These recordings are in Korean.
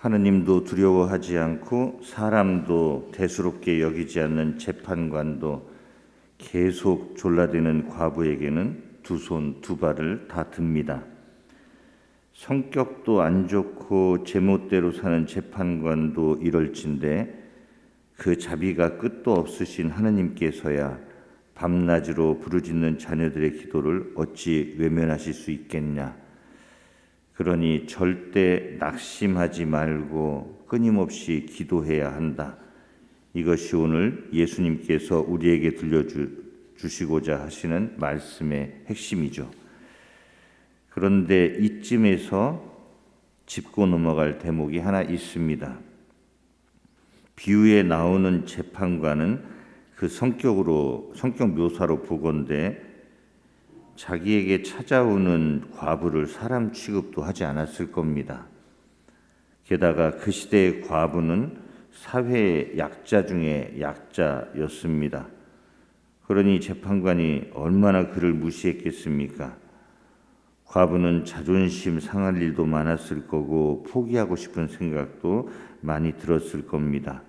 하느님도 두려워하지 않고 사람도 대수롭게 여기지 않는 재판관도 계속 졸라대는 과부에게는 두 손 두 발을 다 듭니다. 성격도 안 좋고 제멋대로 사는 재판관도 이럴진데 그 자비가 끝도 없으신 하느님께서야 밤낮으로 부르짖는 자녀들의 기도를 어찌 외면하실 수 있겠냐. 그러니 절대 낙심하지 말고 끊임없이 기도해야 한다. 이것이 오늘 예수님께서 우리에게 들려주시고자 하시는 말씀의 핵심이죠. 그런데 이쯤에서 짚고 넘어갈 대목이 하나 있습니다. 비유에 나오는 재판관은 그 성격 묘사로 보건대 자기에게 찾아오는 과부를 사람 취급도 하지 않았을 겁니다. 게다가 그 시대의 과부는 사회의 약자 중에 약자였습니다. 그러니 재판관이 얼마나 그를 무시했겠습니까? 과부는 자존심 상할 일도 많았을 거고 포기하고 싶은 생각도 많이 들었을 겁니다.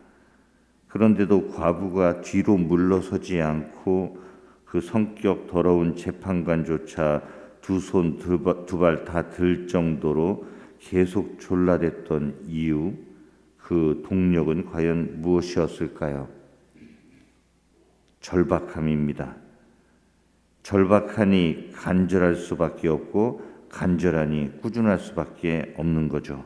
그런데도 과부가 뒤로 물러서지 않고 그 성격 더러운 재판관조차 두 손 두 발 다 들 정도로 계속 졸라댔던 이유, 그 동력은 과연 무엇이었을까요? 절박함입니다. 절박하니 간절할 수밖에 없고 간절하니 꾸준할 수밖에 없는 거죠.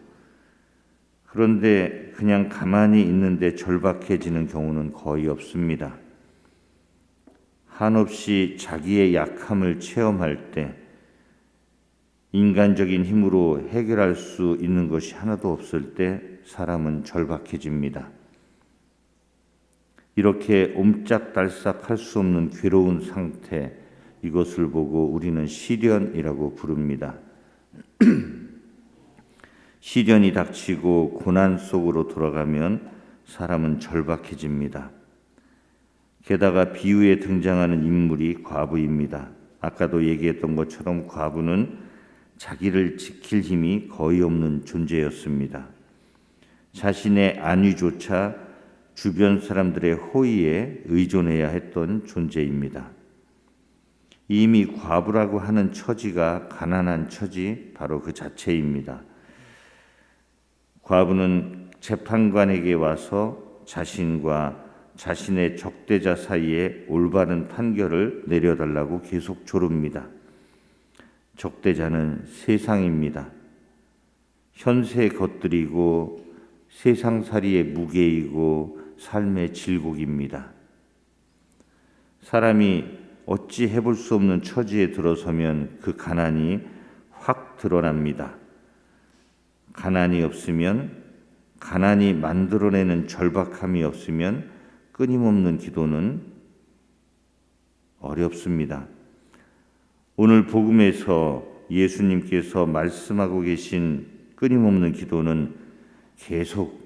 그런데 그냥 가만히 있는데 절박해지는 경우는 거의 없습니다. 한없이 자기의 약함을 체험할 때 인간적인 힘으로 해결할 수 있는 것이 하나도 없을 때 사람은 절박해집니다. 이렇게 옴짝달싹 할 수 없는 괴로운 상태, 이것을 보고 우리는 시련이라고 부릅니다. 시련이 닥치고 고난 속으로 돌아가면 사람은 절박해집니다. 게다가 비유에 등장하는 인물이 과부입니다. 아까도 얘기했던 것처럼 과부는 자기를 지킬 힘이 거의 없는 존재였습니다. 자신의 안위조차 주변 사람들의 호의에 의존해야 했던 존재입니다. 이미 과부라고 하는 처지가 가난한 처지 바로 그 자체입니다. 과부는 재판관에게 와서 자신과 자신의 적대자 사이에 올바른 판결을 내려달라고 계속 조릅니다. 적대자는 세상입니다. 현세의 것들이고 세상살이의 무게이고 삶의 질곡입니다. 사람이 어찌 해볼 수 없는 처지에 들어서면 그 가난이 확 드러납니다. 가난이 없으면, 가난이 만들어내는 절박함이 없으면 끊임없는 기도는 어렵습니다. 오늘 복음에서 예수님께서 말씀하고 계신 끊임없는 기도는 계속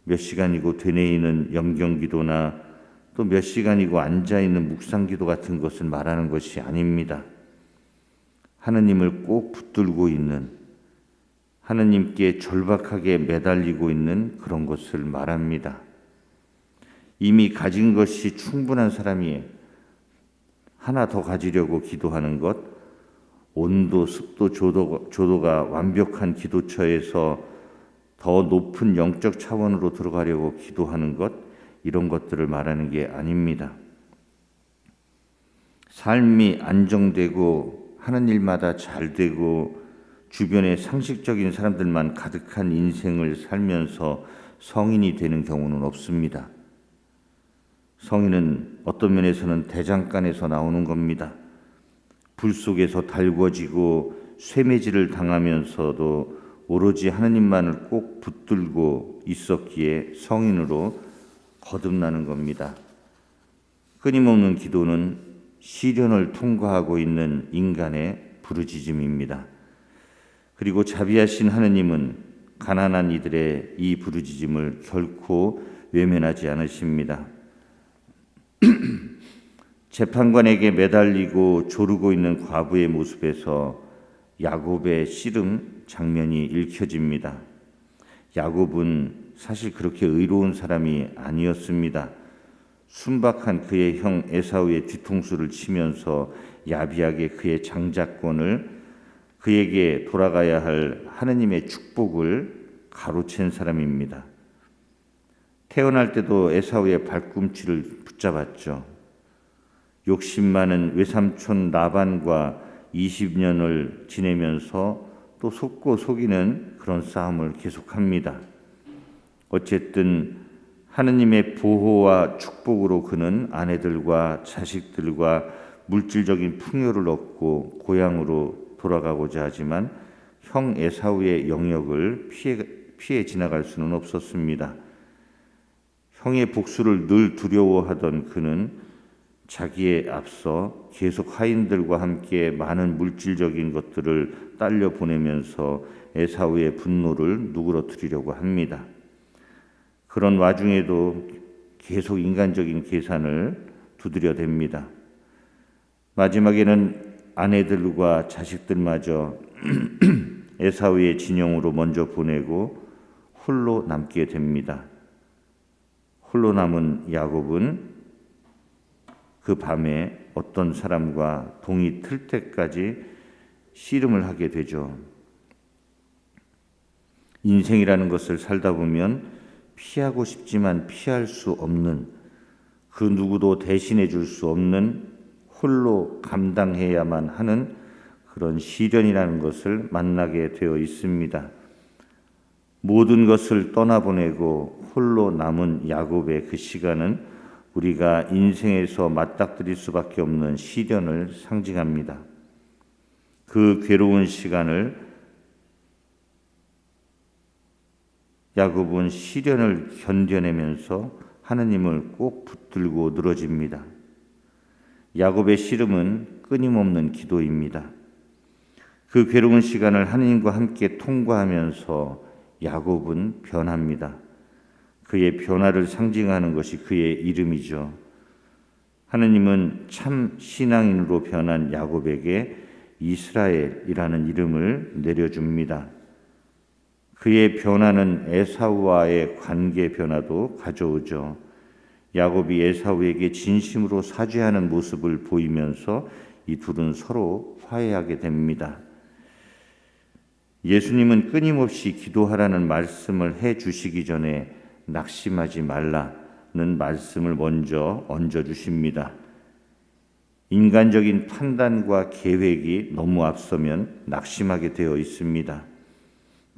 몇 시간이고 되뇌이는 염경기도나 또 몇 시간이고 앉아있는 묵상기도 같은 것을 말하는 것이 아닙니다. 하느님을 꼭 붙들고 있는, 하느님께 절박하게 매달리고 있는 그런 것을 말합니다. 이미 가진 것이 충분한 사람이 하나 더 가지려고 기도하는 것, 온도, 습도, 조도가 완벽한 기도처에서 더 높은 영적 차원으로 들어가려고 기도하는 것, 이런 것들을 말하는 게 아닙니다. 삶이 안정되고 하는 일마다 잘 되고 주변에 상식적인 사람들만 가득한 인생을 살면서 성인이 되는 경우는 없습니다. 성인은 어떤 면에서는 대장간에서 나오는 겁니다. 불 속에서 달궈지고 쇠매질을 당하면서도 오로지 하느님만을 꼭 붙들고 있었기에 성인으로 거듭나는 겁니다. 끊임없는 기도는 시련을 통과하고 있는 인간의 부르짖음입니다. 그리고 자비하신 하느님은 가난한 이들의 이 부르짖음을 결코 외면하지 않으십니다. 재판관에게 매달리고 조르고 있는 과부의 모습에서 야곱의 씨름 장면이 읽혀집니다. 야곱은 사실 그렇게 의로운 사람이 아니었습니다. 순박한 그의 형 에사우의 뒤통수를 치면서 야비하게 그의 장자권을, 그에게 돌아가야 할 하느님의 축복을 가로챈 사람입니다. 태어날 때도 에사우의 발꿈치를 붙잡았죠. 욕심 많은 외삼촌 라반과 20년을 지내면서 또 속고 속이는 그런 싸움을 계속합니다. 어쨌든 하느님의 보호와 축복으로 그는 아내들과 자식들과 물질적인 풍요를 얻고 고향으로 돌아가고자 하지만 형 에사우의 영역을 피해 지나갈 수는 없었습니다. 형의 복수를 늘 두려워하던 그는 자기에 앞서 계속 하인들과 함께 많은 물질적인 것들을 딸려 보내면서 에사우의 분노를 누그러뜨리려고 합니다. 그런 와중에도 계속 인간적인 계산을 두드려댑니다. 마지막에는 아내들과 자식들마저 에사우의 진영으로 먼저 보내고 홀로 남게 됩니다. 홀로 남은 야곱은 그 밤에 어떤 사람과 동이 틀 때까지 씨름을 하게 되죠. 인생이라는 것을 살다 보면 피하고 싶지만 피할 수 없는, 그 누구도 대신해 줄 수 없는, 홀로 감당해야만 하는 그런 시련이라는 것을 만나게 되어 있습니다. 모든 것을 떠나보내고 홀로 남은 야곱의 그 시간은 우리가 인생에서 맞닥뜨릴 수밖에 없는 시련을 상징합니다. 그 괴로운 시간을 야곱은 시련을 견뎌내면서 하느님을 꼭 붙들고 늘어집니다. 야곱의 씨름은 끊임없는 기도입니다. 그 괴로운 시간을 하느님과 함께 통과하면서 야곱은 변합니다. 그의 변화를 상징하는 것이 그의 이름이죠. 하느님은 참 신앙인으로 변한 야곱에게 이스라엘이라는 이름을 내려줍니다. 그의 변화는 에사우와의 관계 변화도 가져오죠. 야곱이 에사우에게 진심으로 사죄하는 모습을 보이면서 이 둘은 서로 화해하게 됩니다. 예수님은 끊임없이 기도하라는 말씀을 해 주시기 전에 낙심하지 말라는 말씀을 먼저 얹어주십니다. 인간적인 판단과 계획이 너무 앞서면 낙심하게 되어 있습니다.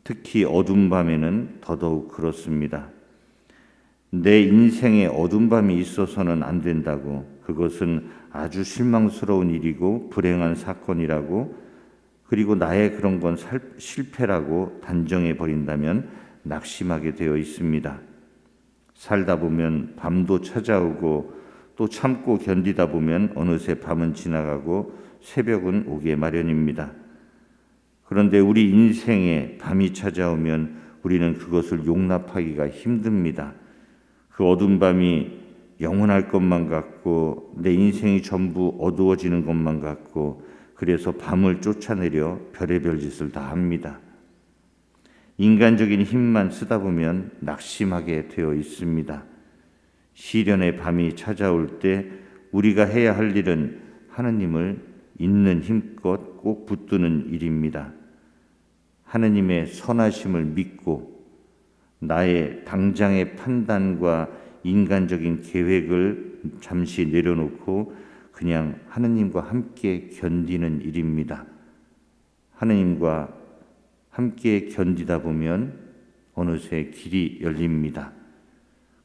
특히 어두운 밤에는 더더욱 그렇습니다. 내 인생에 어두운 밤이 있어서는 안 된다고, 그것은 아주 실망스러운 일이고 불행한 사건이라고, 그리고 나의 그런 건 실패라고 단정해 버린다면 낙심하게 되어 있습니다. 살다 보면 밤도 찾아오고 또 참고 견디다 보면 어느새 밤은 지나가고 새벽은 오기에 마련입니다. 그런데 우리 인생에 밤이 찾아오면 우리는 그것을 용납하기가 힘듭니다. 그 어두운 밤이 영원할 것만 같고 내 인생이 전부 어두워지는 것만 같고, 그래서 밤을 쫓아내려 별의별 짓을 다 합니다. 인간적인 힘만 쓰다 보면 낙심하게 되어 있습니다. 시련의 밤이 찾아올 때 우리가 해야 할 일은 하느님을 있는 힘껏 꼭 붙드는 일입니다. 하느님의 선하심을 믿고 나의 당장의 판단과 인간적인 계획을 잠시 내려놓고 그냥 하느님과 함께 견디는 일입니다. 하느님과 함께 견디다 보면 어느새 길이 열립니다.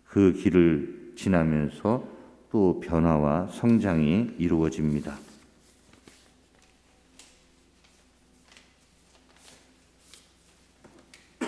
그 길을 지나면서 또 변화와 성장이 이루어집니다.